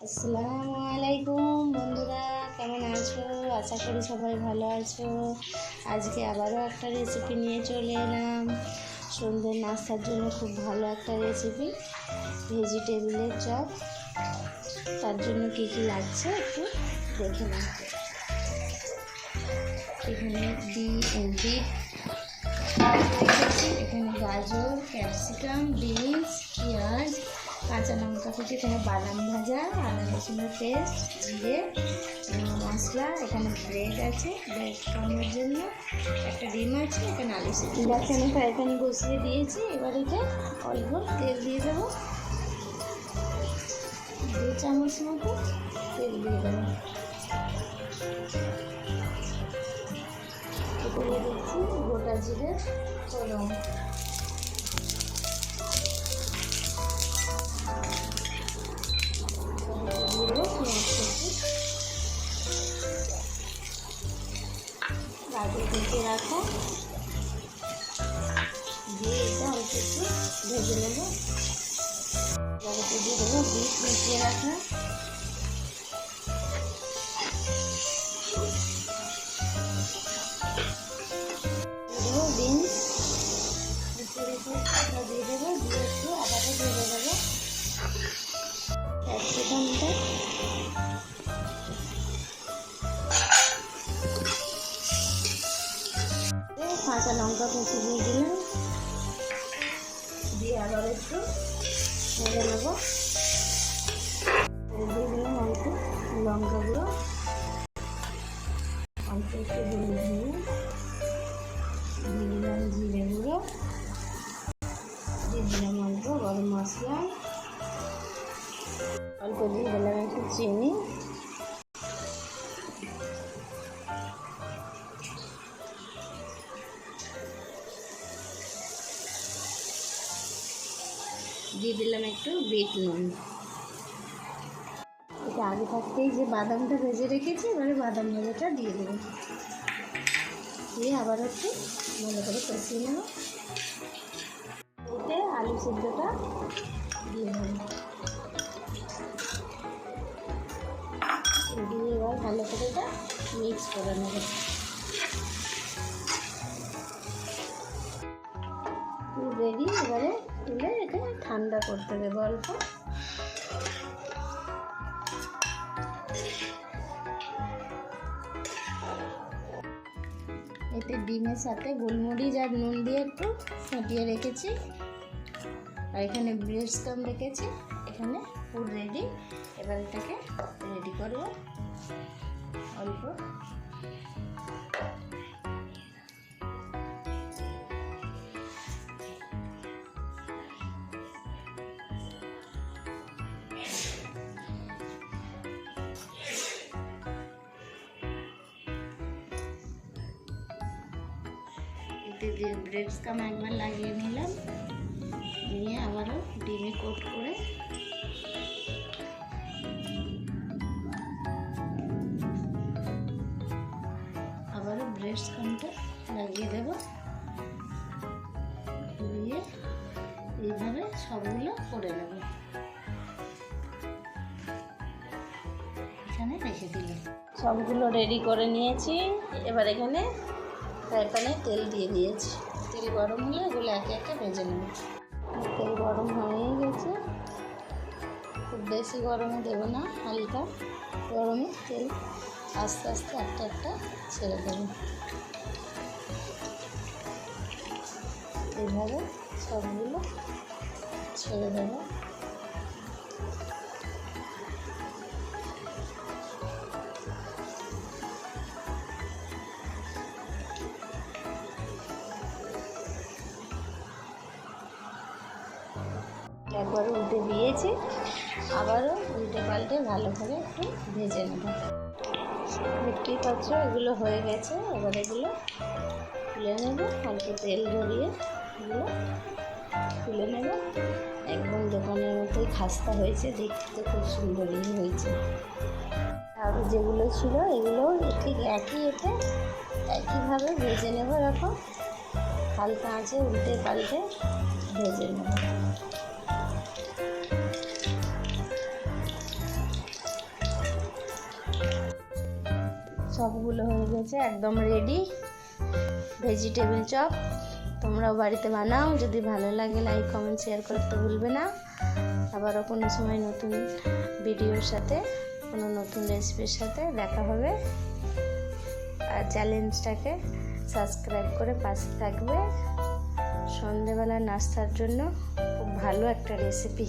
আসসালামু আলাইকুম বন্ধুরা, কেমন আছো? আশা করি সবাই ভালো আছো। আজকে আবারও একটা রেসিপি নিয়ে চলে এলাম। সন্ধ্যের নাস্তার জন্য খুব ভালো একটা রেসিপি, ভেজিটেবিলের চপ। তার জন্য কী কী লাগছে একটু দেখে নাও। এখানে বিট রেখেছি, এখানে গাজর, ক্যাপসিকাম, বিনস, পেঁয়াজ, কাঁচা লঙ্কা কুচি, এখানে বাদাম ভাজা, আদা রসুনের পেস্ট, জিরে, মশলা, এখানে ব্রেড আছে, ব্রেড খাওয়ানোর জন্য একটা ডিম আছে, এখানে আলু সিদ্ধ। এখানে ফ্রাইপ্যান বসিয়ে দিয়েছি। এবার এটা অল্প তেল দিয়ে দেবো, 2 চামচ মতো তেল দিয়ে দেবো। দিয়ে দিচ্ছি গোটা জিরে ফোড়ন, গাজর ভেজে রাখো, দিয়ে এটা অল্প একটু ভেজে নেবো। এবারে দিয়ে দেবো বিট মিশিয়ে রাখা, দেবো বিনস মিশিয়ে রেখে দিয়ে দেবো, দিয়ে একটু আবারও ভেজে দেবো ক্যাপসিকামটা, কাঁচা লঙ্কা কুচি দিয়ে দিলাম, দিয়ে আবার একটু ভেজে নেবো। দিয়ে দিলাম অল্প লঙ্কা গুঁড়ো, অল্প একটু হলুদ গুঁড়ো, দিয়ে দিলাম জিরে গুঁড়ো, দিয়ে দিলাম অল্প গরম মশলা, অল্প দিয়ে দিলাম একটু চিনি, দিয়ে দিলাম একটু বিট নুন। এটা আগে থাকতেই যে বাদামটা ভেজে রেখেছি, এবারে বাদাম ভাজাটা দিয়ে দেবো, দিয়ে আবার একটু ভালো করে কষিয়ে নেব। এতে আলু সিদ্ধটা দিয়ে দেবো, দিয়ে এবার ভালো করে এটা মিক্স করে নেব। রেডি। এবারে তুলে এটা ঠান্ডা করতে দেবো অল্প। এতে ডিমের সাথে গোলমরিচ আর নুন দিয়ে একটু ফুটিয়ে রেখেছি, আর এখানে ব্রেড স্টাম রেখেছি। এখানে পুরো রেডি। এবার এটাকে রেডি করব অল্প। ব্রেড স্টাম একবার লাগিয়ে নিলাম, নিয়ে আবারও ডিমে কোট করে আবারও ব্রেড স্টামটা লাগিয়ে দেব, দিয়ে এইভাবে সবগুলো করে নেব। এখানে রেখে দিলাম। সবগুলো রেডি করে নিয়েছি। এবার এখানে ফ্রাই প্যানে তেল দিয়ে দিয়েছি। তেল গরম হলে এগুলো একে একে ভেজে নেব। তেল গরম হয়ে গেছে, খুব বেশি গরমে দেবো না, হালকা গরমে তেল আস্তে আস্তে একটা একটা ছেড়ে দেবো। এইভাবে সবগুলো ছেড়ে দেবো। একবার উল্টে দিয়েছি, আবারও উল্টে পাল্টে ভালো করে একটু ভেজে নেব। দেখতেই পাচ্ছ এগুলো হয়ে গেছে। এবার এগুলো তুলে নেব, অল্প তেল ঝরিয়ে এগুলো তুলে নেব। একদম দোকানের মতোই খাস্তা হয়েছে, দেখতে খুব সুন্দরই হয়েছে। আর যেগুলো ছিল এগুলো ঠিক একইভাবে ভেজে নেব। এরকম হালকা আঁচে উল্টে পাল্টে ভেজে নেব। চপগুলো হয়ে গেছে, একদম রেডি। ভেজিটেবল চপ তোমরাও বাড়িতে বানাও। যদি ভালো লাগে লাইক কমেন্ট শেয়ার করতে ভুলবে না। আবারও কোনো সময় নতুন ভিডিওর সাথে, কোনো নতুন রেসিপির সাথে দেখা হবে। আর চ্যানেলটাকে সাবস্ক্রাইব করে পাশে থাকবে। সন্ধেবেলা নাস্তার জন্য খুব ভালো একটা রেসিপি।